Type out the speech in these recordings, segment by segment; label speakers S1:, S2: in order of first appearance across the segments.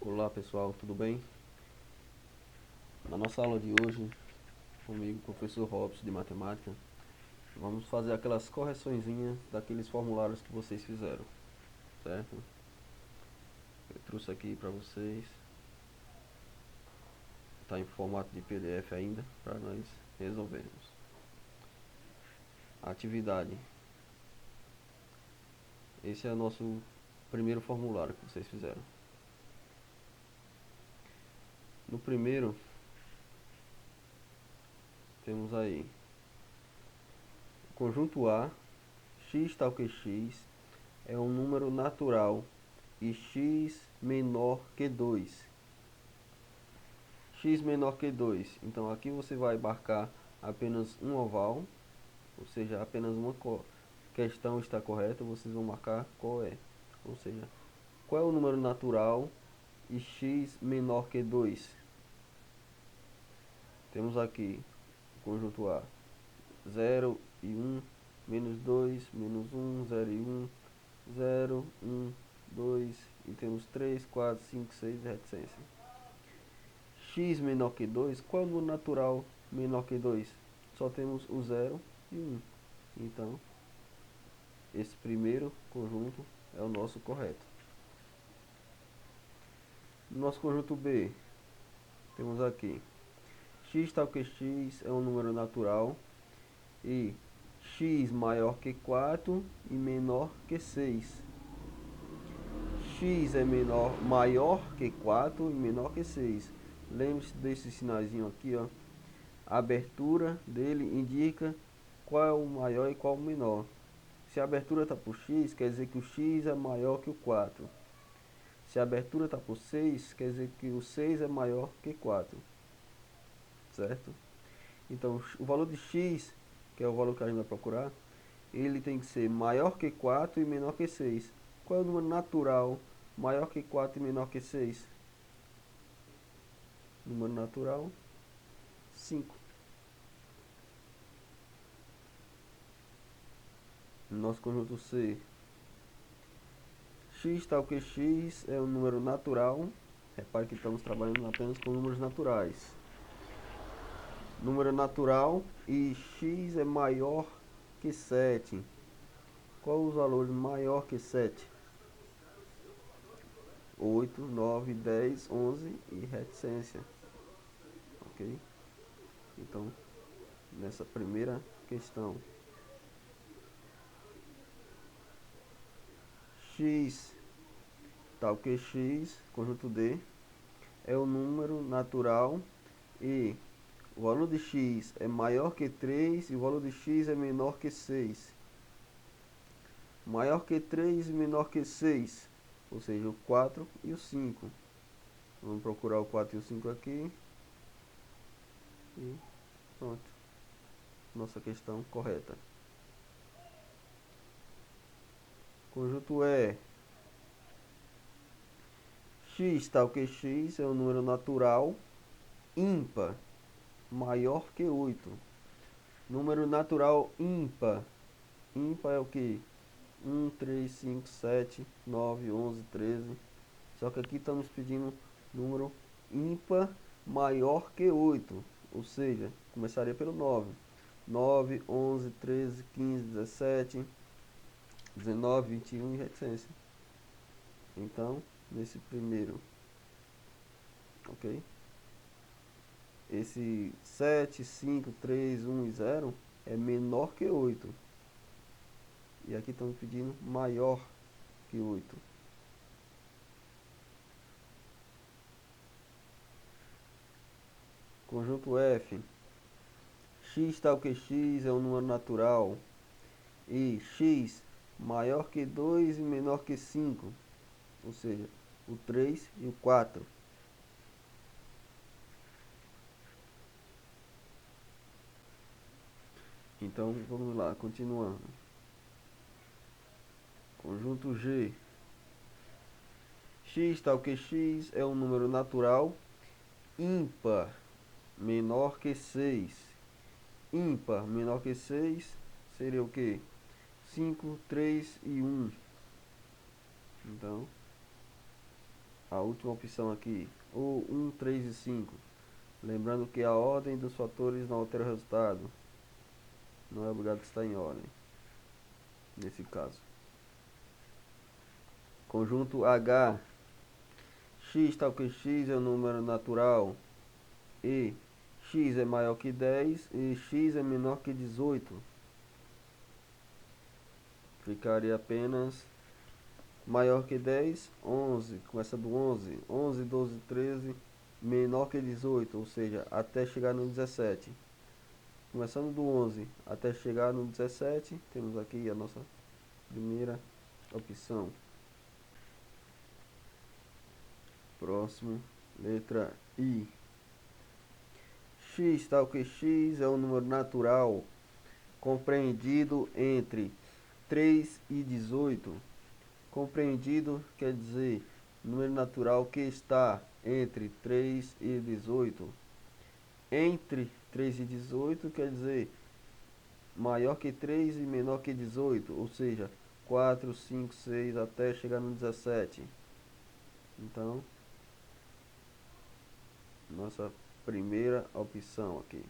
S1: Olá pessoal, tudo bem? Na nossa aula de hoje, comigo, professor Robson de Matemática, vamos fazer aquelas correçõezinhas daqueles formulários que vocês fizeram, certo? Eu trouxe aqui para vocês, está em formato de PDF ainda, para nós resolvermos. Atividade. Esse é o nosso primeiro formulário que vocês fizeram. No primeiro, temos aí o conjunto A, x tal que x, é um número natural e x menor que 2. X menor que 2. Então aqui você vai marcar apenas um oval, ou seja, apenas uma questão está correta, vocês vão marcar qual é. Ou seja, qual é o número natural e x menor que 2? Temos aqui o conjunto A, 0 e 1, menos 2, menos 1, 0 e 1, 0, 1, 2, e temos 3, 4, 5, 6 reticência. X menor que 2, qual é o número natural menor que 2? Só temos o 0 e 1. Então, esse primeiro conjunto é o nosso correto. No nosso conjunto B, temos aqui x tal que x é um número natural e x maior que 4 e menor que 6. X é maior que 4 e menor que 6. Lembre-se desse sinalzinho aqui, ó. A abertura dele indica qual é o maior e qual o menor. Se a abertura está por x, quer dizer que o x é maior que o 4. Se a abertura está por 6, quer dizer que o 6 é maior que 4. Certo? Então, o valor de x, que é o valor que a gente vai procurar, ele tem que ser maior que 4 e menor que 6. Qual é o número natural maior que 4 e menor que 6? Número natural, 5. No nosso conjunto C, x tal que x é um número natural. Repare que estamos trabalhando apenas com números naturais. Número natural e x é maior que 7. Qual os valores maior que 7? 8, 9, 10, 11 e reticência. Ok? Então, nessa primeira questão, x tal que x, conjunto D, é o número natural e o valor de x é maior que 3 e o valor de x é menor que 6. Maior que 3 e menor que 6, ou seja, o 4 e o 5. Vamos procurar o 4 e o 5 aqui. E pronto. Nossa questão correta. Conjunto E. X tal que x é um número natural ímpar maior que 8. Número natural ímpar. Ímpar é o que? 1, 3, 5, 7, 9, 11, 13. Só que aqui estamos pedindo número ímpar maior que 8. Ou seja, começaria pelo 9. 9, 11, 13, 15, 17, 19, 21 e reticência. Então, nesse primeiro, ok? Esse 7, 5, 3, 1 e 0 é menor que 8. E aqui estamos pedindo maior que 8. Conjunto F. X tal que x é um número natural e x maior que 2 e menor que 5. Ou seja, o 3 e o 4. Então, vamos lá, continuando. Conjunto G. X tal que x é um número natural ímpar menor que 6. Ímpar menor que 6 seria o que? 5, 3 e 1. Então, a última opção aqui, ou 1, 3 e 5. Lembrando que a ordem dos fatores não altera o resultado. Não é obrigado a estar em ordem, nesse caso. Conjunto H. X tal que x é um número natural. E x é maior que 10 e x é menor que 18. Ficaria apenas maior que 10, 11. Começa do 11. 11, 12, 13, menor que 18, ou seja, até chegar no 17. Começando do 11 até chegar no 17, temos aqui a nossa primeira opção. Próximo, letra I. X tal que x é um número natural compreendido entre 3 e 18. Compreendido quer dizer número natural que está entre 3 e 18. Entre 3 e 18 quer dizer maior que 3 e menor que 18, ou seja, 4, 5, 6 até chegar no 17. Então, nossa primeira opção aqui.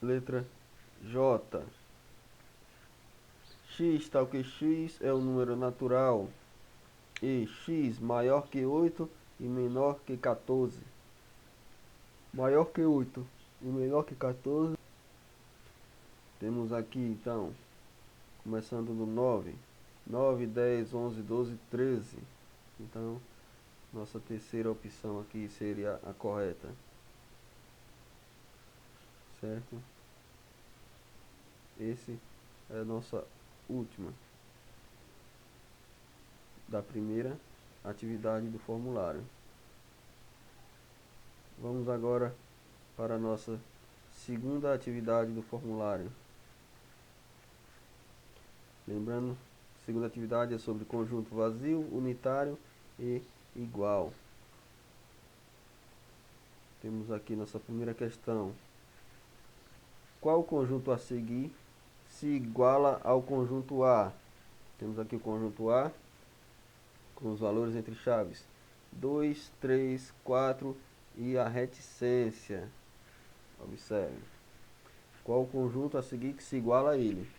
S1: Letra J. X tal que x é um número natural e x maior que 8 e menor que 14. Maior que 8 e menor que 14. Temos aqui então, começando no 9. 9, 10, 11, 12, 13. Então, nossa terceira opção aqui seria a correta. Certo? Esse é a nossa última da primeira atividade do formulário. Vamos agora para a nossa segunda atividade do formulário. Lembrando, a segunda atividade é sobre conjunto vazio, unitário e igual. Temos aqui nossa primeira questão. Qual conjunto a seguir se iguala ao conjunto A? Temos aqui o conjunto A com os valores entre chaves 2, 3, 4 e a reticência. Observe. Qual o conjunto a seguir que se iguala a ele?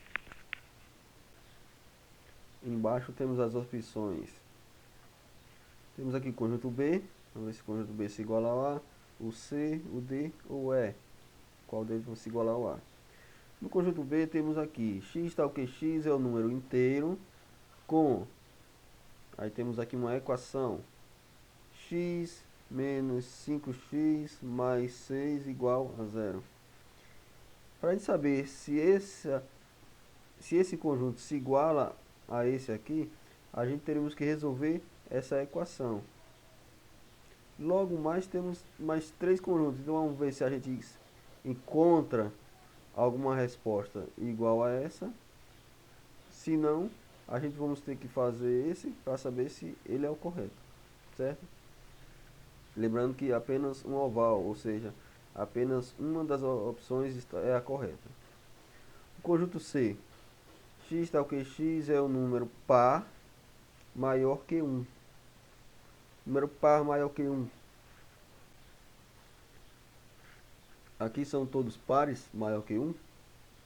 S1: Embaixo temos as opções. Temos aqui o conjunto B. Vamos ver se o conjunto B se iguala ao A, o C, o D ou o E. Qual deles vai se igualar ao A? No conjunto B temos aqui x tal que x é o número inteiro com... Aí temos aqui uma equação. X menos 5x mais 6 igual a 0. Para a gente saber se esse conjunto se iguala a esse aqui, a gente teremos que resolver essa equação. Logo mais temos mais 3 conjuntos. Então vamos ver se a gente encontra alguma resposta igual a essa. Se não, a gente vamos ter que fazer esse para saber se ele é o correto, certo? Lembrando que apenas um oval, ou seja, apenas uma das opções é a correta. O conjunto C. X tal que x é o número par maior que 1. Número par maior que 1. Aqui são todos pares maior que 1?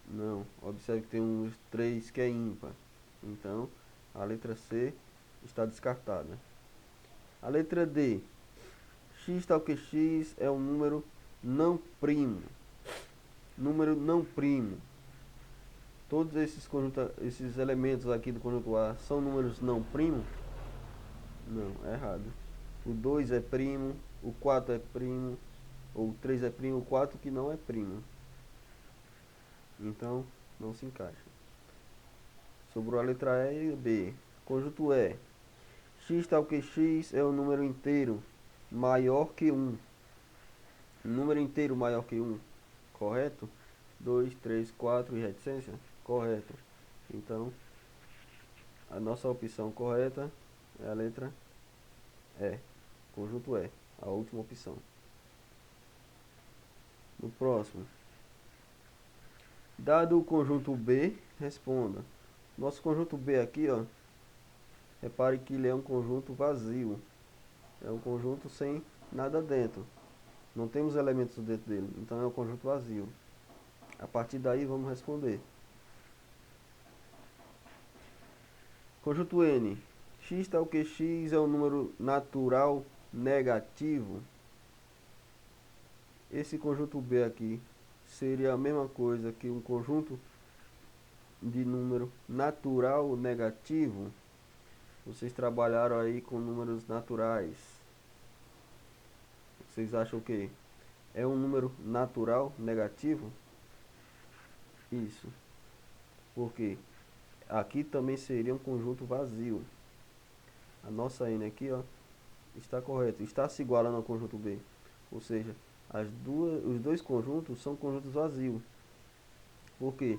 S1: Não. Observe que tem uns 3 que é ímpar. Então, a letra C está descartada. A letra D. X tal que x é um número não primo. Número não primo. Todos esses elementos aqui do conjunto A são números não primos? Não, é errado. O 2 é primo, o 4 é primo, ou o 3 é primo, o 4 que não é primo. Então, não se encaixa. Sobrou a letra E e B. Conjunto E. X tal que x é um número inteiro maior que 1. Número inteiro maior que 1. Correto? 2, 3, 4 e reticência? Correto. Então, a nossa opção correta é a letra E. Conjunto E. A última opção. No próximo. Dado o conjunto B, responda. Nosso conjunto B aqui, ó, repare que ele é um conjunto vazio. É um conjunto sem nada dentro. Não temos elementos dentro dele, então é um conjunto vazio. A partir daí vamos responder. Conjunto N. X tal que x é um número natural negativo. Esse conjunto B aqui seria a mesma coisa que um conjunto de número natural negativo. Vocês trabalharam aí com números naturais. Vocês acham que é um número natural negativo? Isso. Porque aqui também seria um conjunto vazio. A nossa N aqui, ó, está correto. Está se igualando ao conjunto B. Ou seja, os dois conjuntos são conjuntos vazios. Porque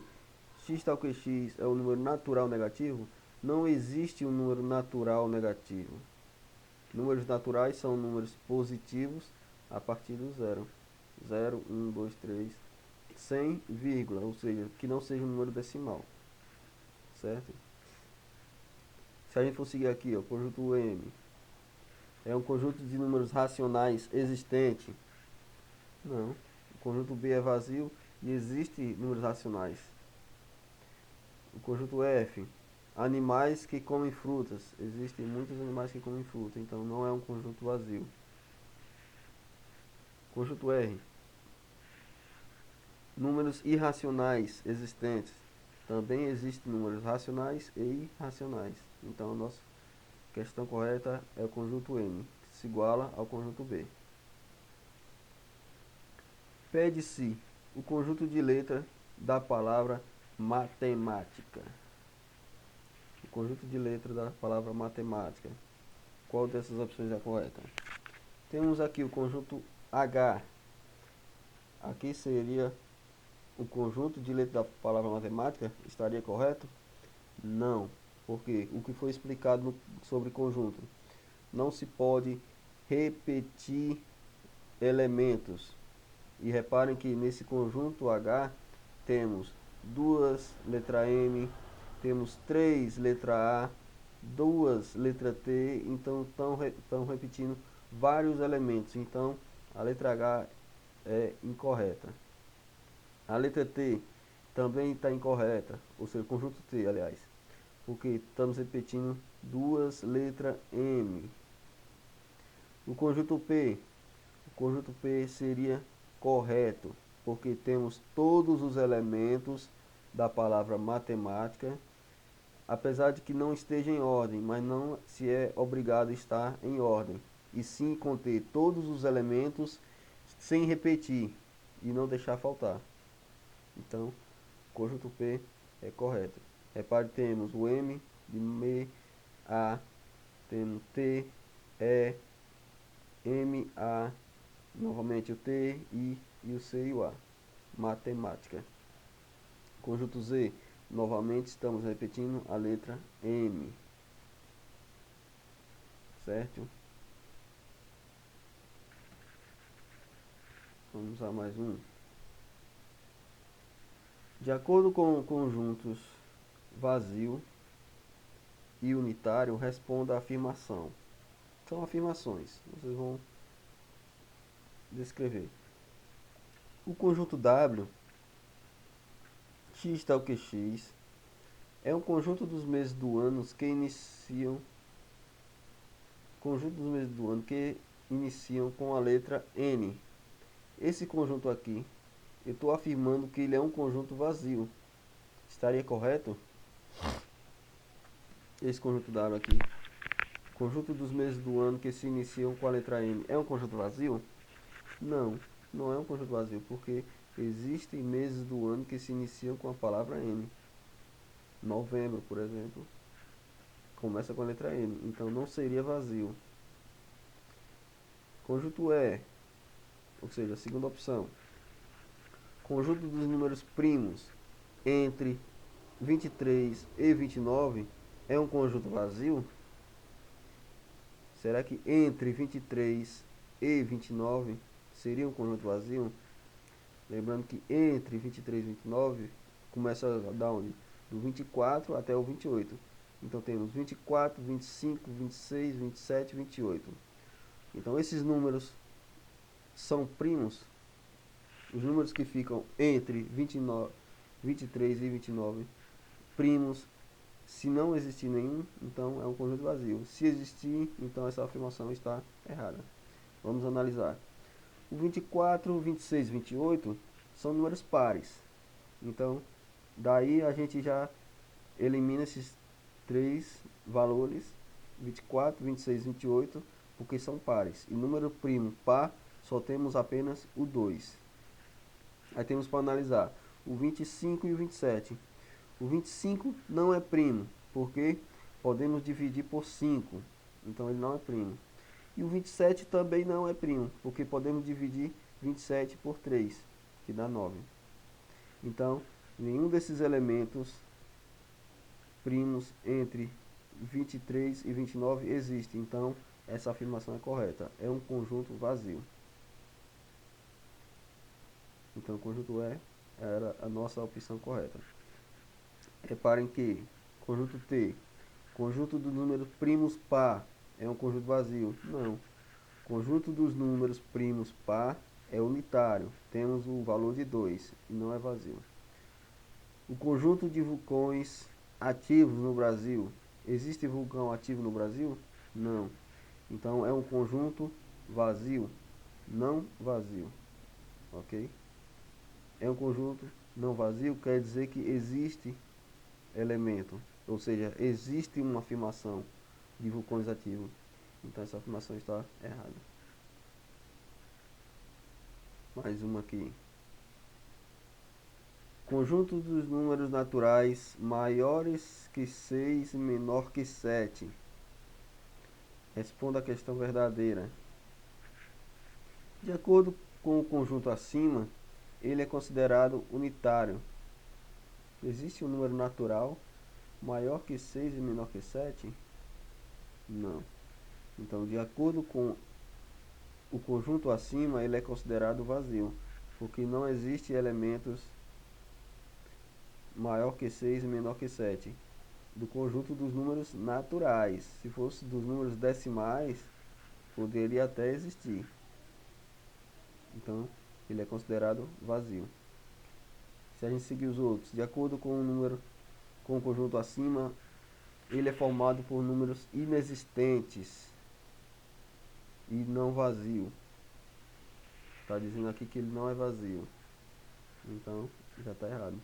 S1: x tal que x é um número natural negativo, não existe um número natural negativo. Números naturais são números positivos a partir do zero. 0, 1, 2, 3, sem vírgula, ou seja, que não seja um número decimal. Certo? Se a gente for seguir aqui, ó, conjunto M é um conjunto de números racionais existente. Não. O conjunto B é vazio e existe números racionais. O conjunto F, animais que comem frutas. Existem muitos animais que comem fruta, então não é um conjunto vazio. Conjunto R, números irracionais existentes. Também existem números racionais e irracionais. Então a nossa questão correta é o conjunto M, que se iguala ao conjunto B. Pede-se o conjunto de letras da palavra matemática. O conjunto de letras da palavra matemática. Qual dessas opções é a correta? Temos aqui o conjunto H. Aqui seria o conjunto de letras da palavra matemática. Estaria correto? Não. Porque o que foi explicado sobre conjunto? Não se pode repetir elementos. E reparem que nesse conjunto H temos 2 letra M, temos 3 letra A, 2 letra T, então estão repetindo vários elementos. Então a letra H é incorreta. A letra T também está incorreta, ou seja, o conjunto T, aliás, porque estamos repetindo 2 letras M. O conjunto P seria correto, porque temos todos os elementos da palavra matemática, apesar de que não esteja em ordem, mas não se é obrigado a estar em ordem, e sim conter todos os elementos sem repetir e não deixar faltar. Então, o conjunto P é correto. Repare, temos o M de me, A, temos T, E, M, A, novamente o T, I e o C e o A. Matemática. Conjunto Z, novamente estamos repetindo a letra M. Certo? Vamos a mais um. De acordo com conjuntos vazio e unitário, responda a afirmação. São afirmações. Vocês vão descrever. O conjunto W, x tal que x, é um conjunto dos meses do ano que iniciam com a letra N. Esse conjunto aqui, eu estou afirmando que ele é um conjunto vazio. Estaria correto? Esse conjunto W aqui, conjunto dos meses do ano que se iniciam com a letra N, é um conjunto vazio? Não, não é um conjunto vazio, porque existem meses do ano que se iniciam com a palavra N. Novembro, por exemplo, começa com a letra N, então não seria vazio. Conjunto E, ou seja, a segunda opção. Conjunto dos números primos entre 23 e 29 é um conjunto vazio? Será que entre 23 e 29 seria um conjunto vazio? Lembrando que entre 23 e 29 começa da onde? Do 24 até o 28. Então temos 24, 25, 26, 27, 28. Então esses números são primos. Os números que ficam entre 29, 23 e 29, primos. Se não existir nenhum, então é um conjunto vazio. Se existir, então essa afirmação está errada. Vamos analisar. O 24, 26 e 28 são números pares. Então, daí a gente já elimina esses três valores, 24, 26 e 28, porque são pares. E número primo par, só temos apenas o 2. Aí temos para analisar o 25 e o 27. O 25 não é primo, porque podemos dividir por 5, então ele não é primo. E o 27 também não é primo, porque podemos dividir 27 por 3, que dá 9. Então, nenhum desses elementos primos entre 23 e 29 existe. Então, essa afirmação é correta. É um conjunto vazio. Então, o conjunto E era a nossa opção correta. Reparem que conjunto T, conjunto dos números primos par, é um conjunto vazio. Não. Conjunto dos números primos par é unitário. Temos o valor de 2 e não é vazio. O conjunto de vulcões ativos no Brasil. Existe vulcão ativo no Brasil? Não. Então é um conjunto vazio, não vazio. Ok? É um conjunto não vazio, quer dizer que existe elemento, ou seja, existe uma afirmação de vulcões ativos. Então essa afirmação está errada. Mais uma aqui. Conjunto dos números naturais maiores que 6 e menor que 7. Responda a questão verdadeira. De acordo com o conjunto acima, ele é considerado unitário. Existe um número natural maior que 6 e menor que 7? Não. Então, de acordo com o conjunto acima, ele é considerado vazio, porque não existe elementos maior que 6 e menor que 7 do conjunto dos números naturais. Se fosse dos números decimais, poderia até existir. Então, ele é considerado vazio. Se a gente seguir os outros, de acordo com o número, com o conjunto acima, ele é formado por números inexistentes e não vazio. Está dizendo aqui que ele não é vazio. Então, já está errado.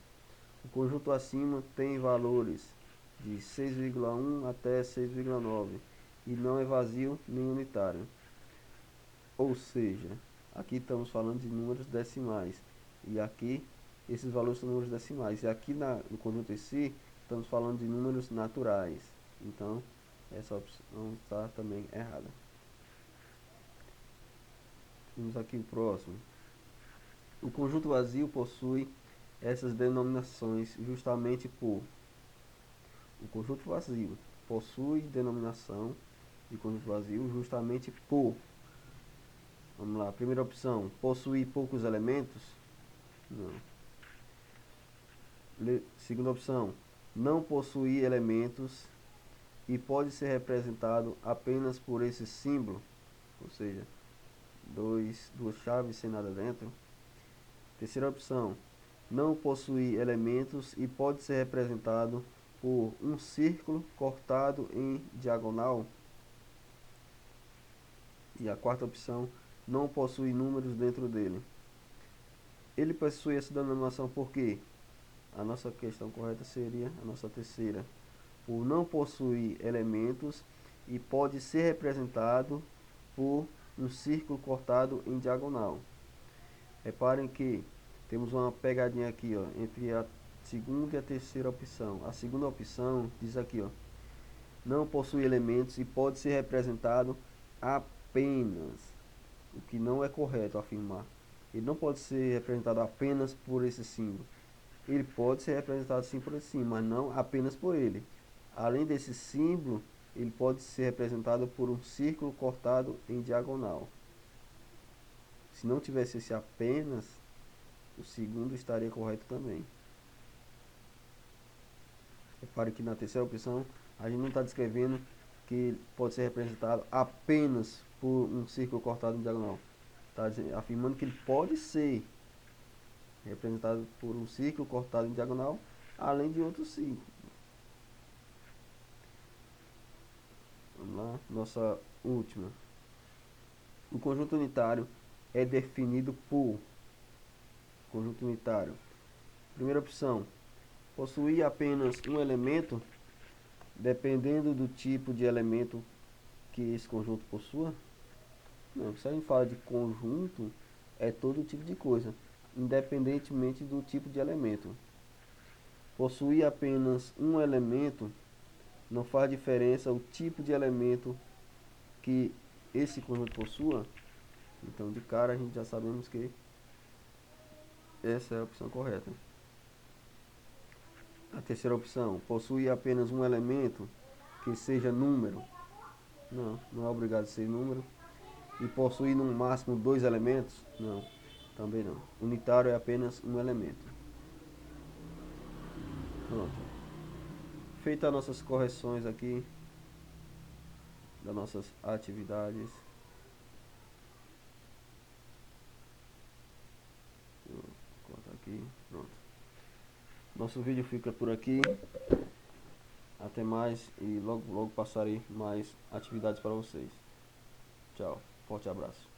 S1: O conjunto acima tem valores de 6,1 até 6,9 e não é vazio nem unitário. Ou seja, aqui estamos falando de números decimais e aqui esses valores são números decimais, e aqui no conjunto em si estamos falando de números naturais. Então essa opção está também errada. Vamos aqui o próximo. O conjunto vazio possui essas denominações justamente por... O conjunto vazio possui denominação de conjunto vazio justamente por... Vamos lá, primeira opção, possuir poucos elementos? Não. Segunda opção, não possuir elementos e pode ser representado apenas por esse símbolo, ou seja, duas chaves sem nada dentro. Terceira opção, não possuir elementos e pode ser representado por um círculo cortado em diagonal. E a quarta opção, não possui números dentro dele. Ele possui essa denominação por quê? A nossa questão correta seria a nossa terceira. Por não possuir elementos e pode ser representado por um círculo cortado em diagonal. Reparem que temos uma pegadinha aqui, ó, entre a segunda e a terceira opção. A segunda opção diz aqui, ó, não possui elementos e pode ser representado apenas, o que não é correto afirmar. Ele não pode ser representado apenas por esse símbolo. Ele pode ser representado sim por esse símbolo, mas não apenas por ele. Além desse símbolo, ele pode ser representado por um círculo cortado em diagonal. Se não tivesse esse apenas, o segundo estaria correto também. Repare que na terceira opção, A gente não está descrevendo que pode ser representado apenas por um círculo cortado em diagonal. Está afirmando que ele pode ser representado por um círculo cortado em diagonal, além de outros círculos. Vamos lá, nossa última. O conjunto unitário é definido por conjunto unitário. Primeira opção, possuir apenas um elemento, dependendo do tipo de elemento que esse conjunto possua. Não, se a gente fala de conjunto, é todo tipo de coisa, independentemente do tipo de elemento. Possuir apenas um elemento, não faz diferença o tipo de elemento que esse conjunto possua. Então, de cara, a gente já sabemos que essa é a opção correta. A terceira opção, possuir apenas um elemento que seja número. Não, não é obrigado a ser número. E possuir no máximo 2 elementos? Não, também não. Unitário é apenas um elemento. Pronto. Feitas as nossas correções aqui das nossas atividades. Vou cortar aqui. Pronto. Nosso vídeo fica por aqui. Até mais e logo passarei mais atividades para vocês. Tchau. Forte abraço.